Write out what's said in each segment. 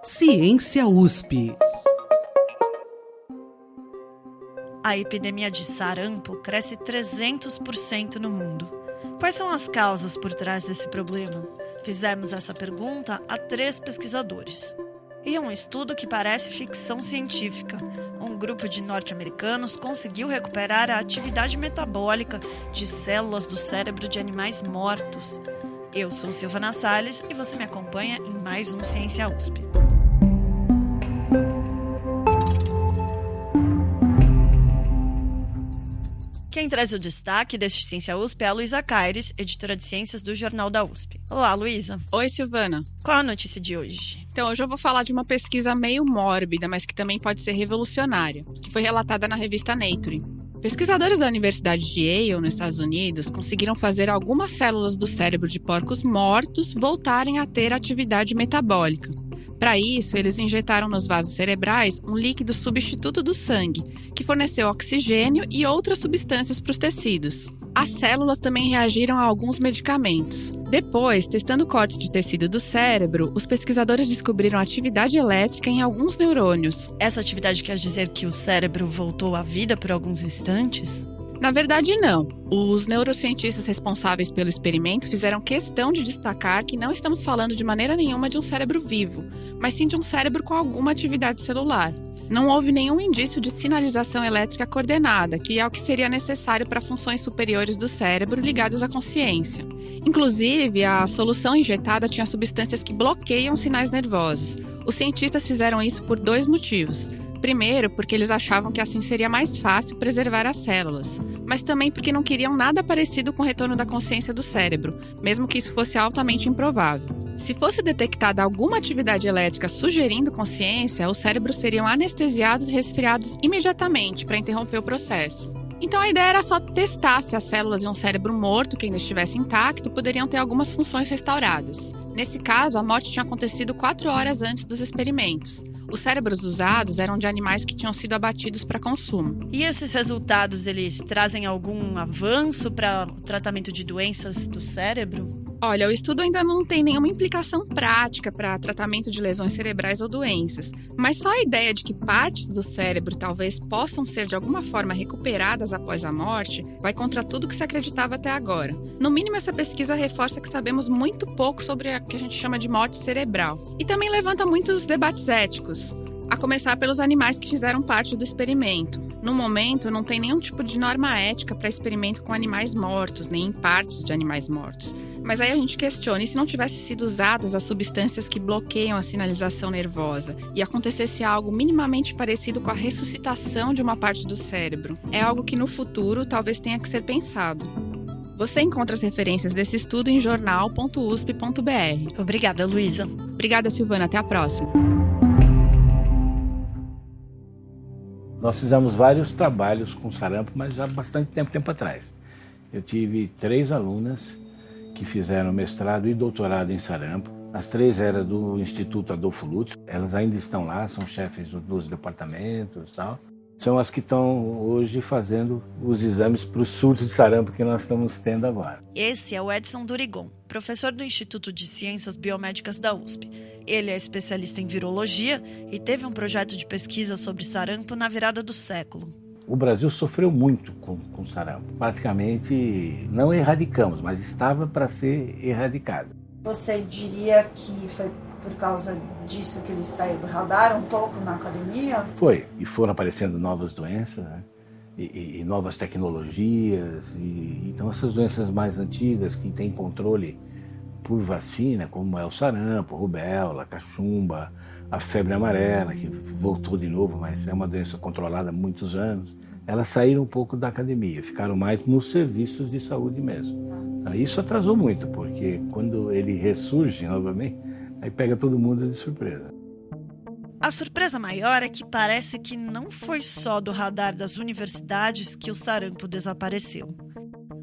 Ciência USP. A epidemia de sarampo cresce 300% no mundo. Quais são as causas por trás desse problema? Fizemos essa pergunta a 3 pesquisadores. E um estudo que parece ficção científica. Um grupo de norte-americanos conseguiu recuperar a atividade metabólica de células do cérebro de animais mortos. Eu sou Silvana Salles e você me acompanha em mais um Ciência USP. Quem traz o destaque deste Ciência USP é a Luísa Caires, editora de ciências do Jornal da USP. Olá, Luísa. Oi, Silvana. Qual a notícia de hoje? Então, hoje eu vou falar de uma pesquisa meio mórbida, mas que também pode ser revolucionária, que foi relatada na revista Nature. Pesquisadores da Universidade de Yale, nos Estados Unidos, conseguiram fazer algumas células do cérebro de porcos mortos voltarem a ter atividade metabólica. Para isso, eles injetaram nos vasos cerebrais um líquido substituto do sangue, que forneceu oxigênio e outras substâncias para os tecidos. As células também reagiram a alguns medicamentos. Depois, testando cortes de tecido do cérebro, os pesquisadores descobriram atividade elétrica em alguns neurônios. Essa atividade quer dizer que o cérebro voltou à vida por alguns instantes? Na verdade, não. Os neurocientistas responsáveis pelo experimento fizeram questão de destacar que não estamos falando de maneira nenhuma de um cérebro vivo, mas sim de um cérebro com alguma atividade celular. Não houve nenhum indício de sinalização elétrica coordenada, que é o que seria necessário para funções superiores do cérebro ligadas à consciência. Inclusive, a solução injetada tinha substâncias que bloqueiam sinais nervosos. Os cientistas fizeram isso por 2 motivos. Primeiro, porque eles achavam que assim seria mais fácil preservar as células, mas também porque não queriam nada parecido com o retorno da consciência do cérebro, mesmo que isso fosse altamente improvável. Se fosse detectada alguma atividade elétrica sugerindo consciência, os cérebros seriam anestesiados e resfriados imediatamente para interromper o processo. Então a ideia era só testar se as células de um cérebro morto, que ainda estivesse intacto, poderiam ter algumas funções restauradas. Nesse caso, a morte tinha acontecido 4 horas antes dos experimentos. Os cérebros usados eram de animais que tinham sido abatidos para consumo. E esses resultados, eles trazem algum avanço para o tratamento de doenças do cérebro? Olha, o estudo ainda não tem nenhuma implicação prática para tratamento de lesões cerebrais ou doenças, mas só a ideia de que partes do cérebro talvez possam ser de alguma forma recuperadas após a morte vai contra tudo que se acreditava até agora. No mínimo, essa pesquisa reforça que sabemos muito pouco sobre a que a gente chama de morte cerebral. E também levanta muitos debates éticos, a começar pelos animais que fizeram parte do experimento. No momento, não tem nenhum tipo de norma ética para experimento com animais mortos, nem em partes de animais mortos. Mas aí a gente questiona, e se não tivessem sido usadas as substâncias que bloqueiam a sinalização nervosa e acontecesse algo minimamente parecido com a ressuscitação de uma parte do cérebro? É algo que no futuro talvez tenha que ser pensado. Você encontra as referências desse estudo em jornal.usp.br. Obrigada, Luísa. Obrigada, Silvana. Até a próxima. Nós fizemos vários trabalhos com sarampo, mas há bastante tempo atrás. Eu tive 3 alunas que fizeram mestrado e doutorado em sarampo. As 3 eram do Instituto Adolfo Lutz. Elas ainda estão lá, são chefes dos departamentos e tal. São as que estão hoje fazendo os exames para o surto de sarampo que nós estamos tendo agora. Esse é o Edson Durigon, professor do Instituto de Ciências Biomédicas da USP. Ele é especialista em virologia e teve um projeto de pesquisa sobre sarampo na virada do século. O Brasil sofreu muito com sarampo. Praticamente não erradicamos, mas estava para ser erradicado. Você diria que foi por causa disso que eles rodaram um pouco na academia? Foi, e foram aparecendo novas doenças, né? e novas tecnologias. Então essas doenças mais antigas que têm controle por vacina, como é o sarampo, rubéola, cachumba, a febre amarela, que voltou de novo, mas é uma doença controlada há muitos anos, elas saíram um pouco da academia, ficaram mais nos serviços de saúde mesmo. Isso atrasou muito, porque quando ele ressurge novamente, aí pega todo mundo de surpresa. A surpresa maior é que parece que não foi só do radar das universidades que o sarampo desapareceu.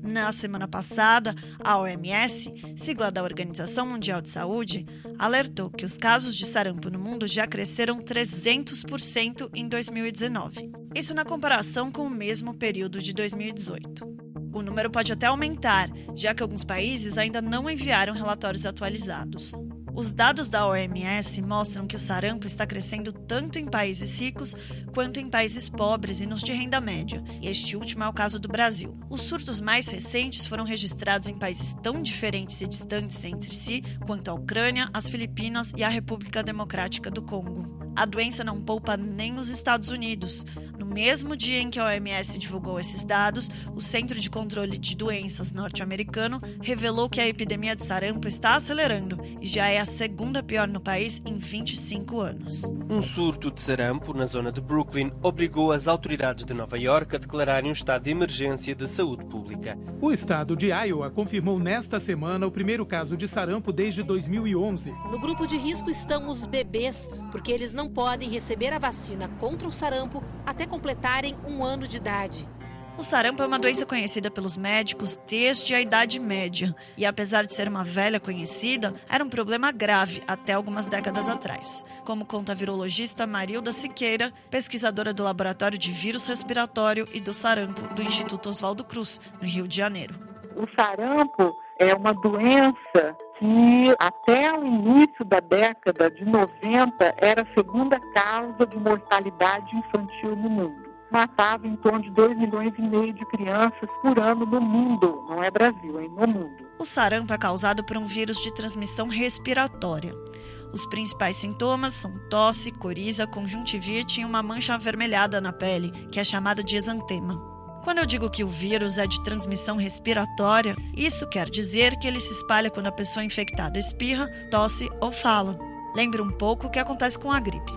Na semana passada, a OMS, sigla da Organização Mundial de Saúde, alertou que os casos de sarampo no mundo já cresceram 300% em 2019. Isso na comparação com o mesmo período de 2018. O número pode até aumentar, já que alguns países ainda não enviaram relatórios atualizados. Os dados da OMS mostram que o sarampo está crescendo tanto em países ricos quanto em países pobres e nos de renda média. E este último é o caso do Brasil. Os surtos mais recentes foram registrados em países tão diferentes e distantes entre si quanto a Ucrânia, as Filipinas e a República Democrática do Congo. A doença não poupa nem os Estados Unidos. No mesmo dia em que a OMS divulgou esses dados, o Centro de Controle de Doenças norte-americano revelou que a epidemia de sarampo está acelerando e já é a segunda pior no país em 25 anos. Um surto de sarampo na zona de Brooklyn obrigou as autoridades de Nova York a declararem um estado de emergência de saúde pública. O estado de Iowa confirmou nesta semana o primeiro caso de sarampo desde 2011. No grupo de risco estão os bebês, porque eles não podem receber a vacina contra o sarampo até completarem 1 ano de idade. O sarampo é uma doença conhecida pelos médicos desde a Idade Média e, apesar de ser uma velha conhecida, era um problema grave até algumas décadas atrás, como conta a virologista Marilda Siqueira, pesquisadora do Laboratório de Vírus Respiratório e do Sarampo do Instituto Oswaldo Cruz, no Rio de Janeiro. O sarampo é uma doença que até o início da década de 90 era a segunda causa de mortalidade infantil no mundo. Matava em torno de 2,5 milhões de crianças por ano no mundo, não é Brasil, é no mundo. O sarampo é causado por um vírus de transmissão respiratória. Os principais sintomas são tosse, coriza, conjuntivite e uma mancha avermelhada na pele, que é chamada de exantema. Quando eu digo que o vírus é de transmissão respiratória, isso quer dizer que ele se espalha quando a pessoa infectada espirra, tosse ou fala. Lembra um pouco o que acontece com a gripe,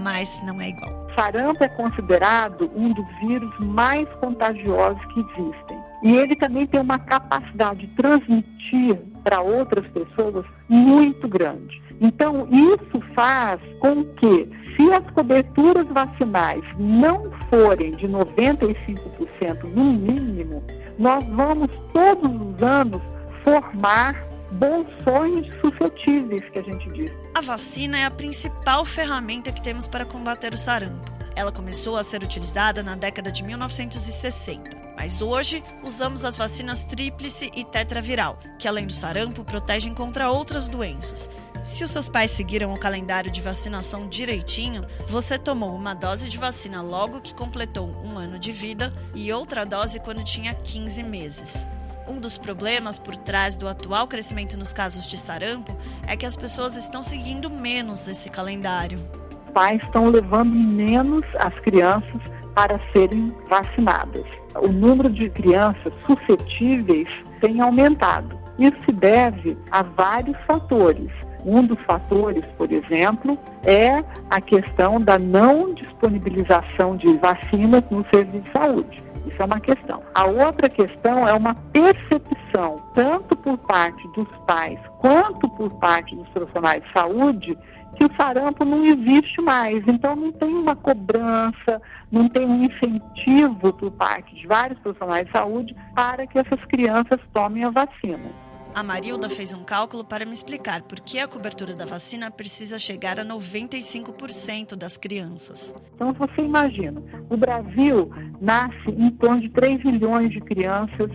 mas não é igual. Sarampo é considerado um dos vírus mais contagiosos que existem. E ele também tem uma capacidade de transmitir para outras pessoas muito grande. Então, isso faz com que, se as coberturas vacinais não forem de 95% no mínimo, nós vamos todos os anos formar bolsões suscetíveis, que a gente diz. A vacina é a principal ferramenta que temos para combater o sarampo. Ela começou a ser utilizada na década de 1960, mas hoje usamos as vacinas tríplice e tetraviral, que além do sarampo protegem contra outras doenças. Se os seus pais seguiram o calendário de vacinação direitinho, você tomou uma dose de vacina logo que completou 1 ano de vida e outra dose quando tinha 15 meses. Um dos problemas por trás do atual crescimento nos casos de sarampo é que as pessoas estão seguindo menos esse calendário. Os pais estão levando menos as crianças para serem vacinadas. O número de crianças suscetíveis tem aumentado. Isso se deve a vários fatores. Um dos fatores, por exemplo, é a questão da não disponibilização de vacinas no serviço de saúde. Isso é uma questão. A outra questão é uma percepção, tanto por parte dos pais quanto por parte dos profissionais de saúde, que o sarampo não existe mais. Então, não tem uma cobrança, não tem um incentivo por parte de vários profissionais de saúde para que essas crianças tomem a vacina. A Marilda fez um cálculo para me explicar por que a cobertura da vacina precisa chegar a 95% das crianças. Então, você imagina, o Brasil nasce em torno de 3 milhões de crianças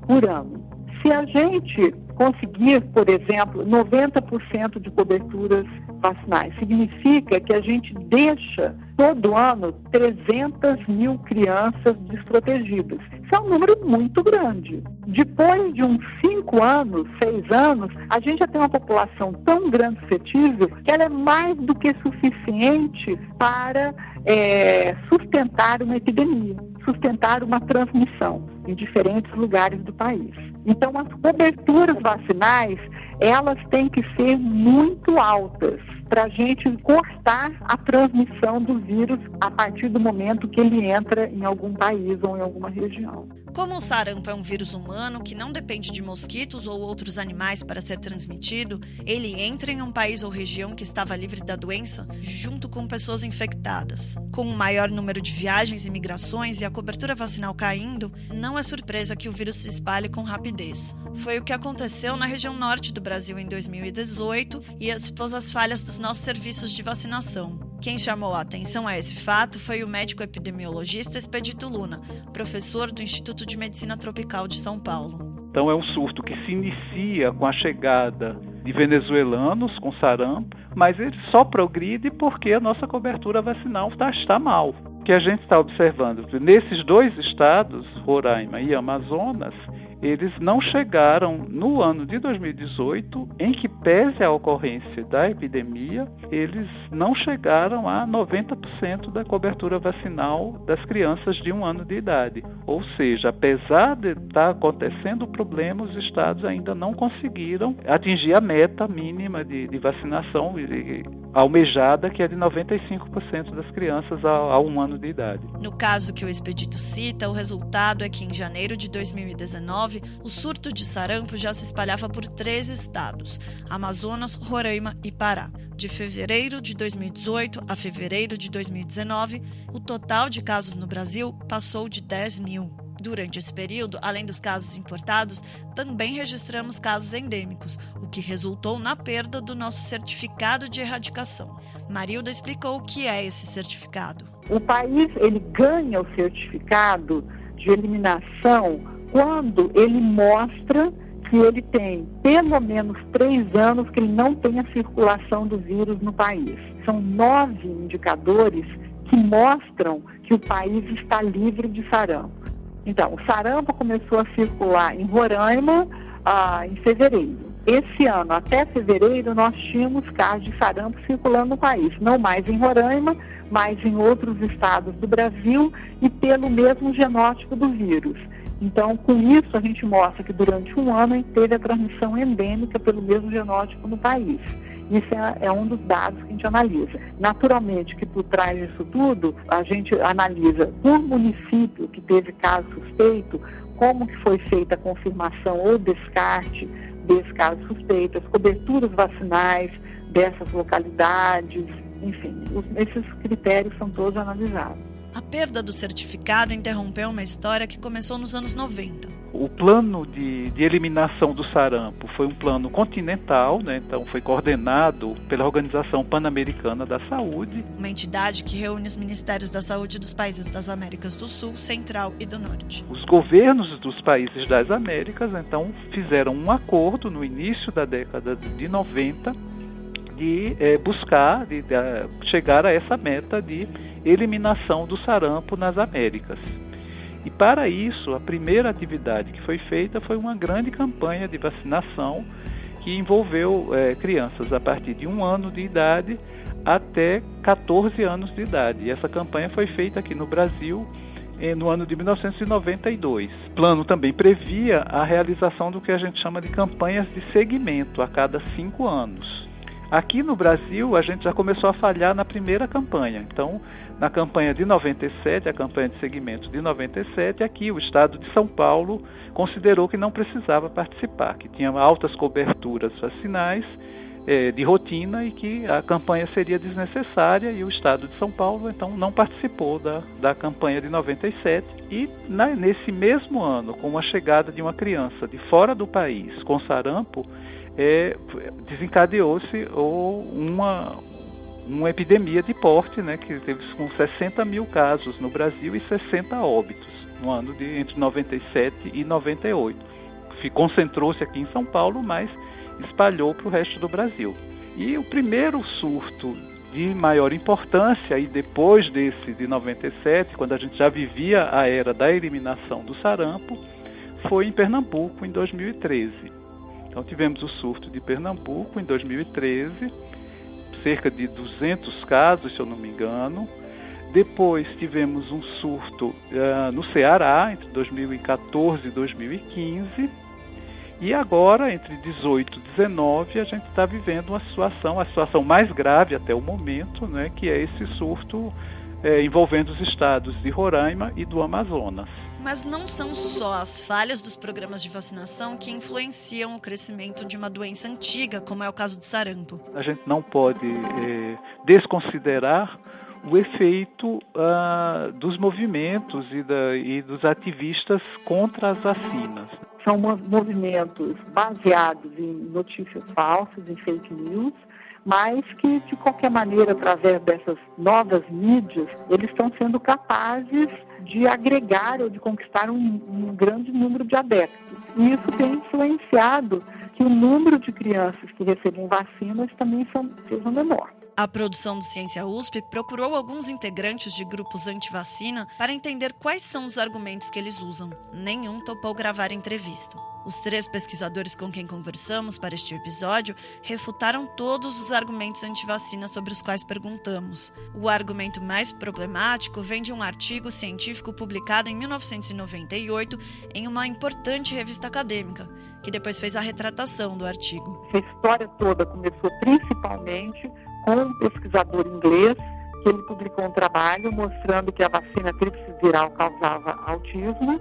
por ano. Se a gente conseguir, por exemplo, 90% de coberturas vacinais, significa que a gente deixa todo ano 300 mil crianças desprotegidas. Isso é um número muito grande. Depois de uns 5 anos, 6 anos, a gente já tem uma população tão grande suscetível que ela é mais do que suficiente para sustentar uma epidemia, sustentar uma transmissão em diferentes lugares do país. Então, as coberturas vacinais, elas têm que ser muito altas para a gente cortar a transmissão do vírus a partir do momento que ele entra em algum país ou em alguma região. Como o sarampo é um vírus humano que não depende de mosquitos ou outros animais para ser transmitido, ele entra em um país ou região que estava livre da doença junto com pessoas infectadas. Com um maior número de viagens e migrações e a cobertura vacinal caindo, não é surpresa que o vírus se espalhe com rapidez. Foi o que aconteceu na região norte do Brasil em 2018 e expôs as falhas dos nossos serviços de vacinação. Quem chamou a atenção a esse fato foi o médico epidemiologista Expedito Luna, professor do Instituto de Medicina Tropical de São Paulo. Então é um surto que se inicia com a chegada de venezuelanos com sarampo, mas ele só progride porque a nossa cobertura vacinal está mal. O que a gente está observando, nesses 2 estados, Roraima e Amazonas, eles não chegaram no ano de 2018, em que pese a ocorrência da epidemia, eles não chegaram a 90% da cobertura vacinal das crianças de 1 ano de idade. Ou seja, apesar de estar acontecendo o problema, os estados ainda não conseguiram atingir a meta mínima de vacinação almejada, que é de 95% das crianças a 1 ano de idade. No caso que o Expedito cita, o resultado é que em janeiro de 2019, o surto de sarampo já se espalhava por 3 estados, Amazonas, Roraima e Pará. De fevereiro de 2018 a fevereiro de 2019, o total de casos no Brasil passou de 10 mil. Durante esse período, além dos casos importados, também registramos casos endêmicos, o que resultou na perda do nosso certificado de erradicação. Marilda explicou o que é esse certificado. O país ele ganha o certificado de eliminação quando ele mostra que ele tem pelo menos 3 anos que ele não tem a circulação do vírus no país. São 9 indicadores que mostram que o país está livre de sarampo. Então, o sarampo começou a circular em Roraima em fevereiro. Esse ano, até fevereiro, nós tínhamos casos de sarampo circulando no país. Não mais em Roraima, mas em outros estados do Brasil e pelo mesmo genótipo do vírus. Então, com isso, a gente mostra que durante 1 ano teve a transmissão endêmica pelo mesmo genótipo no país. Isso é um dos dados que a gente analisa. Naturalmente que por trás disso tudo, a gente analisa por município que teve caso suspeito, como que foi feita a confirmação ou descarte desse caso suspeito, as coberturas vacinais dessas localidades, enfim, esses critérios são todos analisados. A perda do certificado interrompeu uma história que começou nos anos 90. O plano de eliminação do sarampo foi um plano continental, né? Então foi coordenado pela Organização Pan-Americana da Saúde. Uma entidade que reúne os ministérios da saúde dos países das Américas do Sul, Central e do Norte. Os governos dos países das Américas, então, fizeram um acordo no início da década de 90 de buscar, de chegar a essa meta de eliminação do sarampo nas Américas. E para isso, a primeira atividade que foi feita foi uma grande campanha de vacinação que envolveu crianças a partir de 1 ano de idade até 14 anos de idade. E essa campanha foi feita aqui no Brasil no ano de 1992. O plano também previa a realização do que a gente chama de campanhas de segmento a cada 5 anos. Aqui no Brasil, a gente já começou a falhar na primeira campanha. Então, na campanha de 97, a campanha de segmento de 97, aqui o estado de São Paulo considerou que não precisava participar, que tinha altas coberturas vacinais de rotina e que a campanha seria desnecessária, e o estado de São Paulo, então, não participou da campanha de 97. E nesse mesmo ano, com a chegada de uma criança de fora do país com sarampo, desencadeou-se uma epidemia de porte, né, que teve com 60 mil casos no Brasil e 60 óbitos no ano entre 97 e 98. Concentrou-se aqui em São Paulo, mas espalhou para o resto do Brasil. E o primeiro surto de maior importância, e depois desse de 97, quando a gente já vivia a era da eliminação do sarampo, foi em Pernambuco, em 2013. Então tivemos o surto de Pernambuco em 2013, cerca de 200 casos, se eu não me engano. Depois tivemos um surto no Ceará, entre 2014 e 2015. E agora, entre 18 e 19, a gente está vivendo a situação mais grave até o momento, né, que é esse surto envolvendo os estados de Roraima e do Amazonas. Mas não são só as falhas dos programas de vacinação que influenciam o crescimento de uma doença antiga, como é o caso do sarampo. A gente não pode desconsiderar o efeito dos movimentos e dos ativistas contra as vacinas. São movimentos baseados em notícias falsas, em fake news, mas que, de qualquer maneira, através dessas novas mídias, eles estão sendo capazes de agregar ou de conquistar um grande número de adeptos. E isso tem influenciado que o número de crianças que recebem vacinas também seja menor. A produção do Ciência USP procurou alguns integrantes de grupos anti-vacina para entender quais são os argumentos que eles usam. Nenhum topou gravar entrevista. Os 3 pesquisadores com quem conversamos para este episódio refutaram todos os argumentos anti-vacina sobre os quais perguntamos. O argumento mais problemático vem de um artigo científico publicado em 1998 em uma importante revista acadêmica, que depois fez a retratação do artigo. A história toda começou principalmente com um pesquisador inglês, que ele publicou um trabalho mostrando que a vacina tríplice viral causava autismo,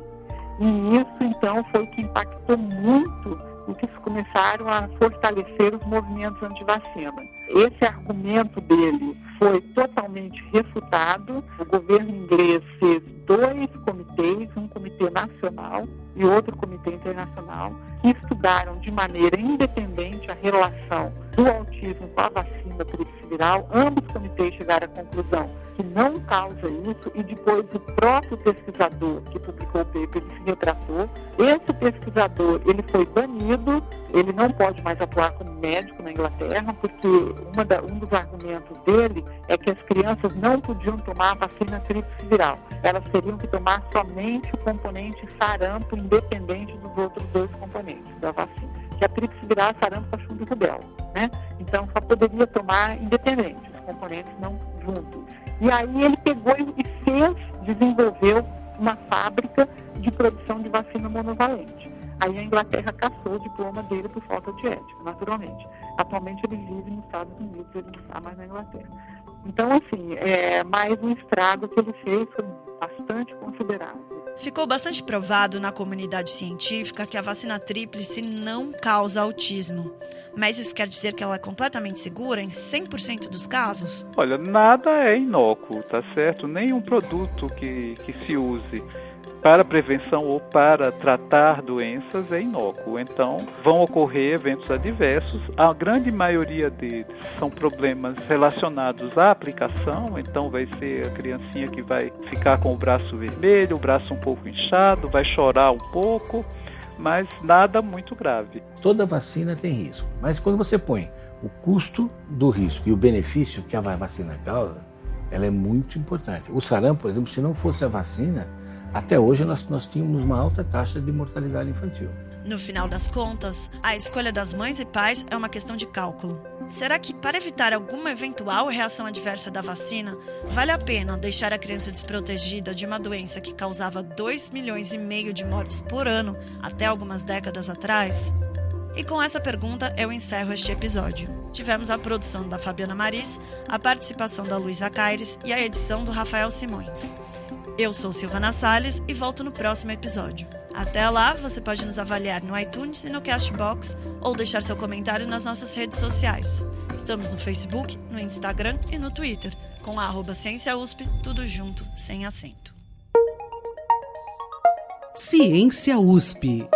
e isso então foi o que impactou muito e que começaram a fortalecer os movimentos anti-vacina. Esse argumento dele foi totalmente refutado. O governo inglês fez 2 comitês, um comitê nacional e outro comitê internacional, que estudaram de maneira independente a relação do autismo com a vacina tríplice viral. Ambos comitês chegaram à conclusão que não causa isso, e depois o próprio pesquisador que publicou o paper, ele se retratou. Esse pesquisador, ele foi banido, ele não pode mais atuar como médico na Inglaterra, porque um dos argumentos dele é que as crianças não podiam tomar a vacina tríplice viral. Elas teriam que tomar somente o componente sarampo, independente dos outros 2 componentes da vacina, que a tríplice viral, sarampo, cachumba e rubéola, né? Então só poderia tomar independente, os componentes não juntos. E aí ele pegou e desenvolveu uma fábrica de produção de vacina monovalente. Aí a Inglaterra cassou o diploma dele por falta de ética, naturalmente. Atualmente ele vive nos Estados Unidos, ele não está mais na Inglaterra. Então, assim, mais um estrago que ele fez foi bastante considerável. Ficou bastante provado na comunidade científica que a vacina tríplice não causa autismo. Mas isso quer dizer que ela é completamente segura em 100% dos casos? Olha, nada é inócuo, tá certo? Nenhum produto que se use para prevenção ou para tratar doenças é inócuo. Então, vão ocorrer eventos adversos. A grande maioria deles são problemas relacionados à aplicação. Então, vai ser a criancinha que vai ficar com o braço vermelho, o braço um pouco inchado, vai chorar um pouco, mas nada muito grave. Toda vacina tem risco, mas quando você põe o custo do risco e o benefício que a vacina causa, ela é muito importante. O sarampo, por exemplo, se não fosse a vacina, até hoje nós tínhamos uma alta taxa de mortalidade infantil. No final das contas, a escolha das mães e pais é uma questão de cálculo. Será que, para evitar alguma eventual reação adversa da vacina, vale a pena deixar a criança desprotegida de uma doença que causava 2,5 milhões de mortes por ano até algumas décadas atrás? E com essa pergunta eu encerro este episódio. Tivemos a produção da Fabiana Maris, a participação da Luísa Caires e a edição do Rafael Simões. Eu sou Silvana Salles e volto no próximo episódio. Até lá, você pode nos avaliar no iTunes e no Castbox ou deixar seu comentário nas nossas redes sociais. Estamos no Facebook, no Instagram e no Twitter, com @CiênciaUSP, tudo junto, sem acento. Ciência USP.